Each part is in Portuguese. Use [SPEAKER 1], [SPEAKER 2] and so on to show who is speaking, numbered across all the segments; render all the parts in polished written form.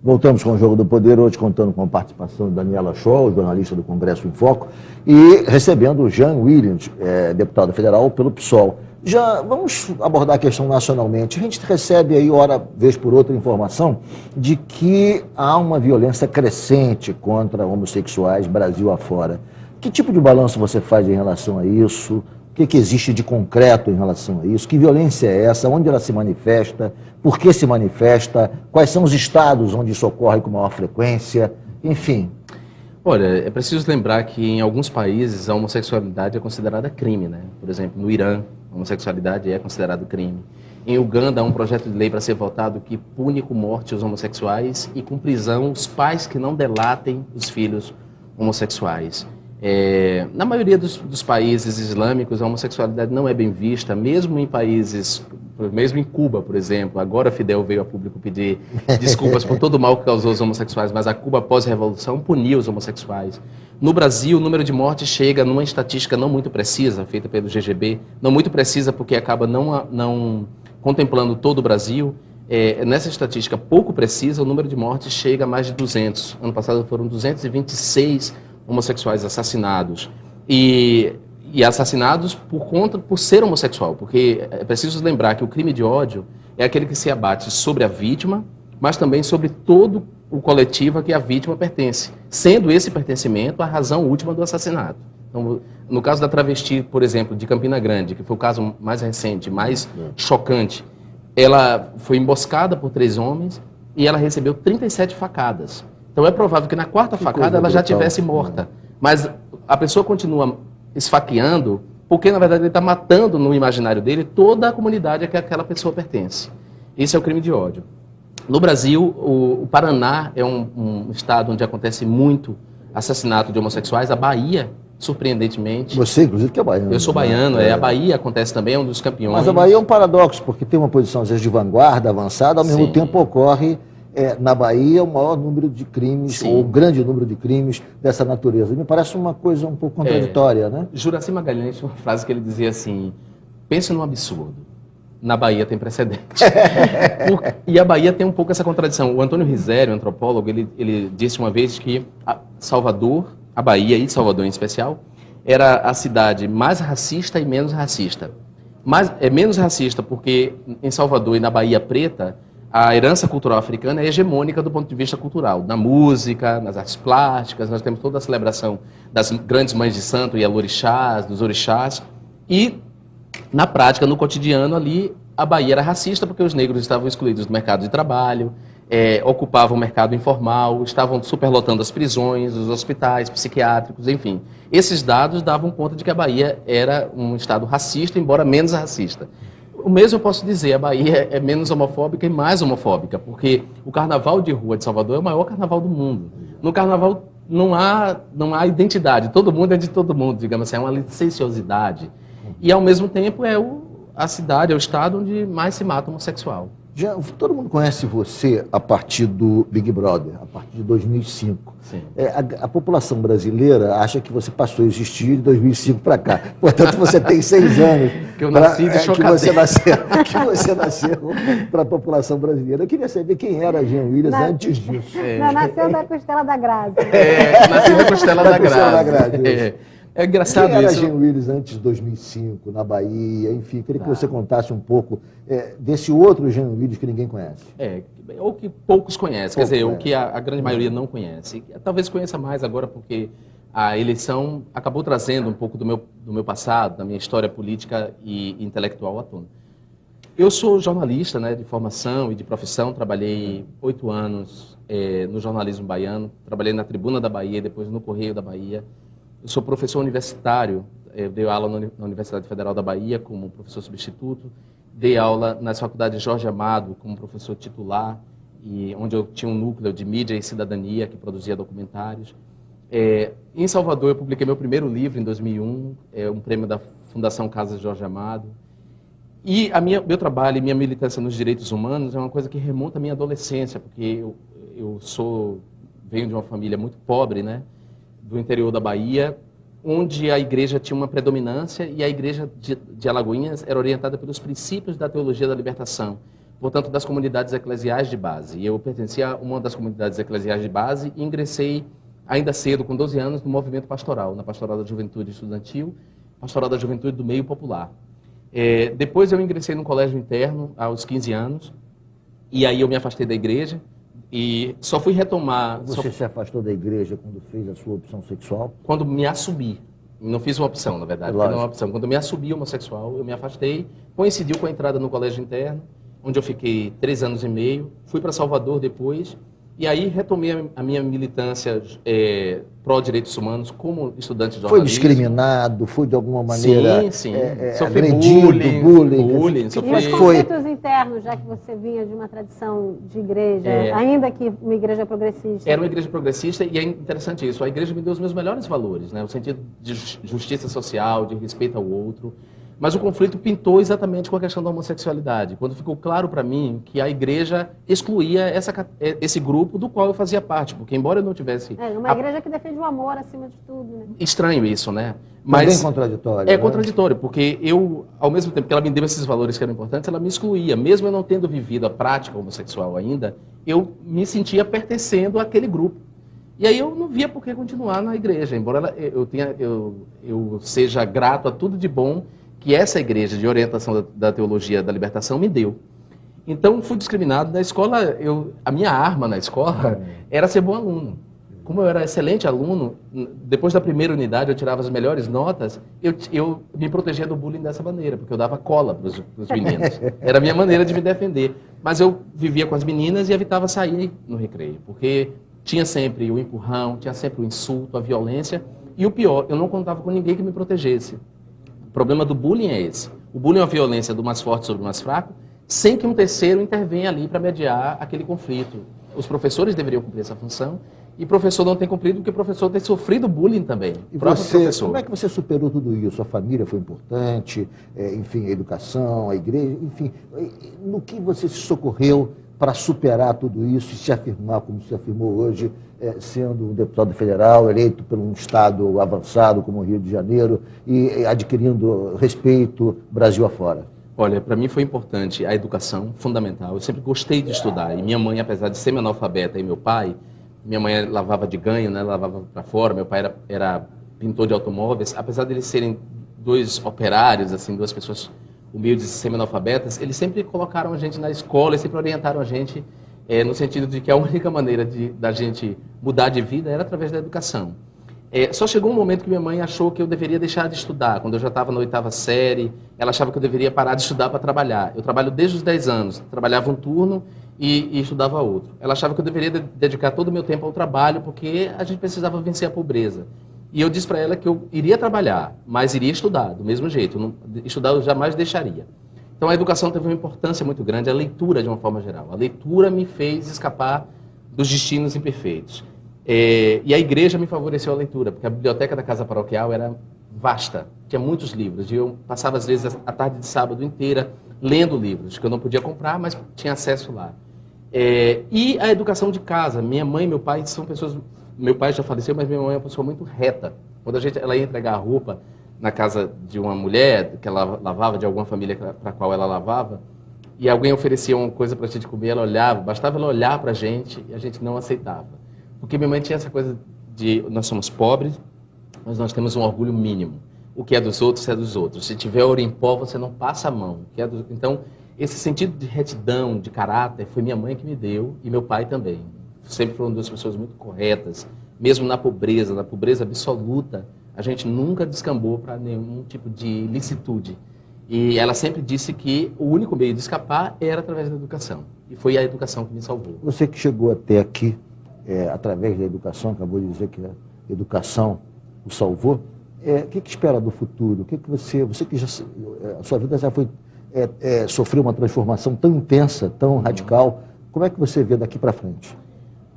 [SPEAKER 1] Voltamos com o Jogo do Poder, hoje contando com a participação de Daniela Scholl, jornalista do Congresso em Foco, e recebendo o Jean Williams, deputado federal pelo PSOL. Já vamos abordar a questão nacionalmente. A gente recebe aí, vez por outra, informação de que há uma violência crescente contra homossexuais Brasil afora. Que tipo de balanço você faz em relação a isso? O que existe de concreto em relação a isso? Que violência é essa? Onde ela se manifesta? Por que se manifesta? Quais são os estados onde isso ocorre com maior frequência? Enfim.
[SPEAKER 2] Olha, é preciso lembrar que em alguns países a homossexualidade é considerada crime, né? Por exemplo, no Irã, a homossexualidade é considerada crime. Em Uganda há um projeto de lei para ser votado que pune com morte os homossexuais e com prisão os pais que não delatem os filhos homossexuais. Na maioria dos países islâmicos, a homossexualidade não é bem vista, mesmo em países, mesmo em Cuba, por exemplo. Agora Fidel veio a público pedir desculpas por todo o mal que causou os homossexuais, mas a Cuba, pós-revolução, puniu os homossexuais. No Brasil, o número de mortes chega numa estatística não muito precisa, feita pelo GGB, não muito precisa porque acaba não contemplando todo o Brasil. Nessa estatística pouco precisa, o número de mortes chega a mais de 200. Ano passado foram 226 homossexuais assassinados e assassinados por ser homossexual, porque é preciso lembrar que o crime de ódio é aquele que se abate sobre a vítima, mas também sobre todo o coletivo a que a vítima pertence, sendo esse pertencimento a razão última do assassinato. Então, no caso da travesti, por exemplo, de Campina Grande, que foi o caso mais recente, mais chocante, ela foi emboscada por 3 homens e ela recebeu 37 facadas. Então é provável que na 4ª facada ela já tivesse morta. Mas a pessoa continua esfaqueando porque, na verdade, ele está matando no imaginário dele toda a comunidade a que aquela pessoa pertence. Esse é o crime de ódio. No Brasil, o Paraná é um estado onde acontece muito assassinato de homossexuais. A Bahia, surpreendentemente...
[SPEAKER 1] Você, inclusive, que é baiano.
[SPEAKER 2] Eu sou baiano, A Bahia acontece também, é um dos campeões.
[SPEAKER 1] Mas a Bahia é um paradoxo, porque tem uma posição, às vezes, de vanguarda, avançada, ao mesmo tempo ocorre... na Bahia, o maior número de crimes, ou o grande número de crimes dessa natureza. Me parece uma coisa um pouco contraditória, né?
[SPEAKER 2] Juraci Magalhães tinha uma frase que ele dizia assim: pense num absurdo, na Bahia tem precedente. E a Bahia tem um pouco essa contradição. O Antônio Risério, antropólogo, ele disse uma vez que Salvador, a Bahia e Salvador em especial, era a cidade mais racista e menos racista. Mas é menos racista porque em Salvador e na Bahia Preta, a herança cultural africana é hegemônica do ponto de vista cultural, na música, nas artes plásticas, nós temos toda a celebração das grandes mães de santo e alorixás, dos orixás, e na prática, no cotidiano ali, a Bahia era racista porque os negros estavam excluídos do mercado de trabalho, ocupavam o mercado informal, estavam superlotando as prisões, os hospitais psiquiátricos, enfim. Esses dados davam conta de que a Bahia era um estado racista, embora menos racista. O mesmo eu posso dizer, a Bahia é menos homofóbica e mais homofóbica, porque o carnaval de rua de Salvador é o maior carnaval do mundo. No carnaval não há identidade, todo mundo é de todo mundo, digamos assim, é uma licenciosidade. E ao mesmo tempo a cidade, é o estado onde mais se mata homossexual.
[SPEAKER 1] Todo mundo conhece você a partir do Big Brother, a partir de 2005.
[SPEAKER 2] Sim.
[SPEAKER 1] A população brasileira acha que você passou a existir de 2005 para cá. Portanto, você tem 6 anos.
[SPEAKER 2] Que eu nasci de chocadeira.
[SPEAKER 1] Que você nasceu para a população brasileira. Eu queria saber quem era Jean Williams antes disso.
[SPEAKER 3] Não, nasceu da costela da Grazi.
[SPEAKER 2] Nasceu da costela da Grazi. É engraçado
[SPEAKER 1] Quem era
[SPEAKER 2] isso.
[SPEAKER 1] Jean Willis antes de 2005, na Bahia, enfim, queria que você contasse um pouco desse outro Jean Willis que ninguém conhece.
[SPEAKER 2] Ou que poucos conhecem, quer dizer, o que a grande maioria não conhece. Talvez conheça mais agora porque a eleição acabou trazendo um pouco do meu passado, da minha história política e intelectual à tona. Eu sou jornalista, né, de formação e de profissão, trabalhei 8 anos no jornalismo baiano, trabalhei na Tribuna da Bahia, depois no Correio da Bahia. Eu sou professor universitário, eu dei aula na Universidade Federal da Bahia como professor substituto, dei aula nas faculdades Jorge Amado como professor titular, onde eu tinha um núcleo de mídia e cidadania que produzia documentários. Em Salvador eu publiquei meu primeiro livro em 2001, um prêmio da Fundação Casa Jorge Amado. E meu trabalho e minha militância nos direitos humanos é uma coisa que remonta à minha adolescência, porque eu venho de uma família muito pobre, né? Do interior da Bahia, onde a igreja tinha uma predominância e a igreja de Alagoinhas era orientada pelos princípios da teologia da libertação. portanto, das comunidades eclesiais de base. E eu pertencia a uma das comunidades eclesiais de base e ingressei ainda cedo, com 12 anos, no movimento pastoral, na Pastoral da Juventude Estudantil, Pastoral da Juventude do Meio Popular. Depois eu ingressei no colégio interno, aos 15 anos, e aí eu me afastei da igreja e só fui retomar...
[SPEAKER 1] Você se afastou da igreja quando fez a sua opção sexual?
[SPEAKER 2] Quando me assumi. Não fiz uma opção, na verdade. Não uma opção. Quando eu me assumi homossexual, eu me afastei, coincidiu com a entrada no colégio interno, onde eu fiquei 3 anos e meio, fui para Salvador depois, e aí retomei a minha militância pró-direitos humanos como estudante de jornalismo.
[SPEAKER 1] Foi discriminado? Foi de alguma maneira
[SPEAKER 2] sim.
[SPEAKER 1] Sofri bullying?
[SPEAKER 3] E os conflitos internos, já que você vinha de uma tradição de igreja, ainda que uma igreja progressista?
[SPEAKER 2] Era uma igreja progressista e é interessante isso. A igreja me deu os meus melhores valores, né? O sentido de justiça social, de respeito ao outro. Mas o conflito pintou exatamente com a questão da homossexualidade, quando ficou claro para mim que a igreja excluía esse grupo do qual eu fazia parte, porque embora eu não tivesse...
[SPEAKER 3] uma igreja que defende o amor acima de tudo, né?
[SPEAKER 2] Estranho isso, né?
[SPEAKER 1] Mas bem contraditório.
[SPEAKER 2] É contraditório, porque eu, ao mesmo tempo que ela me deu esses valores que eram importantes, ela me excluía. Mesmo eu não tendo vivido a prática homossexual ainda, eu me sentia pertencendo àquele grupo. E aí eu não via por que continuar na igreja, embora eu seja grato a tudo de bom que essa igreja de orientação da teologia da libertação me deu. Então, fui discriminado na escola. A minha arma na escola era ser bom aluno. Como eu era excelente aluno, depois da primeira unidade eu tirava as melhores notas, eu me protegia do bullying dessa maneira, porque eu dava cola para os meninos. Era a minha maneira de me defender. Mas eu vivia com as meninas e evitava sair no recreio, porque tinha sempre o empurrão, tinha sempre o insulto, a violência. E o pior, eu não contava com ninguém que me protegesse. O problema do bullying é esse. O bullying é a violência do mais forte sobre o mais fraco, sem que um terceiro intervenha ali para mediar aquele conflito. Os professores deveriam cumprir essa função, e o professor não tem cumprido porque o professor tem sofrido bullying também.
[SPEAKER 1] E você, como é que você superou tudo isso? A família foi importante, enfim, a educação, a igreja, enfim. No que você se socorreu para superar tudo isso e se afirmar como se afirmou hoje, sendo um deputado federal, eleito por um estado avançado como o Rio de Janeiro e adquirindo respeito Brasil afora?
[SPEAKER 2] Olha, para mim foi importante a educação, fundamental. Eu sempre gostei de estudar. E minha mãe, apesar de ser analfabeta, e meu pai, minha mãe lavava de ganho, né, lavava para fora, meu pai era pintor de automóveis. Apesar de eles serem 2 operários, assim, 2 pessoas humildes e semi-analfabetas, eles sempre colocaram a gente na escola e sempre orientaram a gente no sentido de que a única maneira da gente mudar de vida era através da educação. Só chegou um momento que minha mãe achou que eu deveria deixar de estudar. Quando eu já estava na 8ª série, ela achava que eu deveria parar de estudar para trabalhar. Eu trabalho desde os 10 anos, trabalhava um turno e estudava outro. Ela achava que eu deveria dedicar todo o meu tempo ao trabalho porque a gente precisava vencer a pobreza. E eu disse para ela que eu iria trabalhar, mas iria estudar, do mesmo jeito. Estudar eu jamais deixaria. Então a educação teve uma importância muito grande, a leitura de uma forma geral. A leitura me fez escapar dos destinos imperfeitos. E a igreja me favoreceu a leitura, porque a biblioteca da casa paroquial era vasta, tinha muitos livros. E eu passava, às vezes, a tarde de sábado inteira lendo livros, que eu não podia comprar, mas tinha acesso lá. E a educação de casa. Minha mãe e meu pai são pessoas... Meu pai já faleceu, mas minha mãe é uma pessoa muito reta. Quando ela ia entregar a roupa na casa de uma mulher, que ela lavava, de alguma família para a qual ela lavava, e alguém oferecia uma coisa para a gente comer, ela olhava, bastava ela olhar para a gente e a gente não aceitava. Porque minha mãe tinha essa coisa de nós somos pobres, mas nós temos um orgulho mínimo. O que é dos outros é dos outros. Se tiver ouro em pó, você não passa a mão. Então, esse sentido de retidão, de caráter, foi minha mãe que me deu e meu pai também. Sempre foram 2 pessoas muito corretas, mesmo na pobreza absoluta, a gente nunca descambou para nenhum tipo de licitude. E ela sempre disse que o único meio de escapar era através da educação. E foi a educação que me salvou.
[SPEAKER 1] Você que chegou até aqui, através da educação, acabou de dizer que a educação o salvou, o que espera do futuro? O que você que já, a sua vida já foi, sofreu uma transformação tão intensa, tão radical, como é que você vê daqui para frente?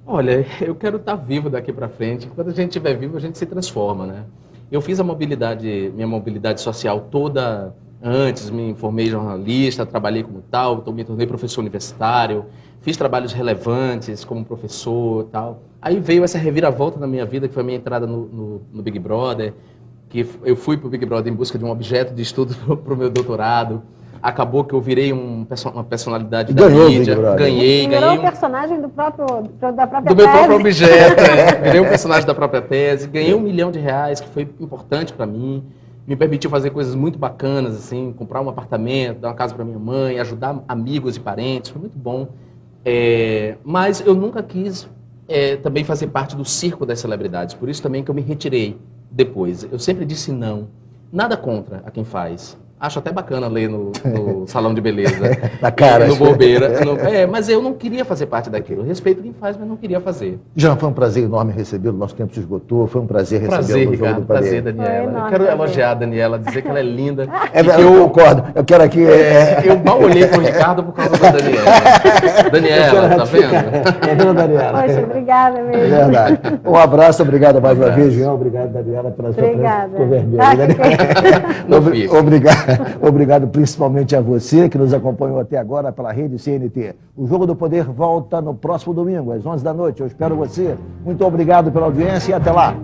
[SPEAKER 2] Olha, eu quero estar vivo daqui para frente. Quando a gente estiver vivo, a gente se transforma, né? Eu fiz minha mobilidade social toda antes, me formei jornalista, trabalhei como tal, me tornei professor universitário, fiz trabalhos relevantes como professor e tal. Aí veio essa reviravolta na minha vida, que foi a minha entrada no Big Brother, que eu fui para o Big Brother em busca de um objeto de estudo para o meu doutorado. acabou que eu virei uma personalidade
[SPEAKER 1] Ganhou
[SPEAKER 2] da
[SPEAKER 1] o Big
[SPEAKER 2] mídia,
[SPEAKER 1] Brother.
[SPEAKER 2] ganhei
[SPEAKER 3] Virou
[SPEAKER 2] um...
[SPEAKER 3] um personagem da própria
[SPEAKER 2] do meu
[SPEAKER 3] tese.
[SPEAKER 2] próprio objeto, virei um personagem da própria tese, ganhei R$1 milhão, que foi importante para mim, me permitiu fazer coisas muito bacanas, assim, comprar um apartamento, dar uma casa para minha mãe, ajudar amigos e parentes, foi muito bom. Mas eu nunca quis também fazer parte do circo das celebridades, por isso também que eu me retirei depois. Eu sempre disse não, nada contra a quem faz. Acho até bacana ler no salão de beleza,
[SPEAKER 1] Na cara.
[SPEAKER 2] no Bobeira. Mas eu não queria fazer parte daquilo. Eu respeito quem faz, mas não queria fazer.
[SPEAKER 1] Jean, foi um prazer enorme recebê-lo. Nosso tempo se esgotou. Foi um prazer recebê-lo
[SPEAKER 2] Prazer,
[SPEAKER 1] no Jogo
[SPEAKER 2] Ricardo.
[SPEAKER 1] do Poder.
[SPEAKER 2] Prazer, Daniela.
[SPEAKER 3] Foi
[SPEAKER 2] Eu quero
[SPEAKER 3] enorme,
[SPEAKER 2] elogiar a Daniela, dizer que ela é linda.
[SPEAKER 1] Eu concordo. Eu quero aqui...
[SPEAKER 2] Eu mal olhei pro Ricardo por causa da Daniela. Daniela, tá vendo?
[SPEAKER 1] Tá vendo, Daniela?
[SPEAKER 3] Poxa, obrigada mesmo.
[SPEAKER 1] É verdade. Um abraço, obrigado mais uma vez, Jean. Obrigado, Daniela, pela sua presença. Ficou vermelho,
[SPEAKER 2] Não fico.
[SPEAKER 1] Obrigado principalmente a você que nos acompanhou até agora pela rede CNT. O Jogo do Poder volta no próximo domingo, às 11 da noite. Eu espero você. Muito obrigado pela audiência e até lá.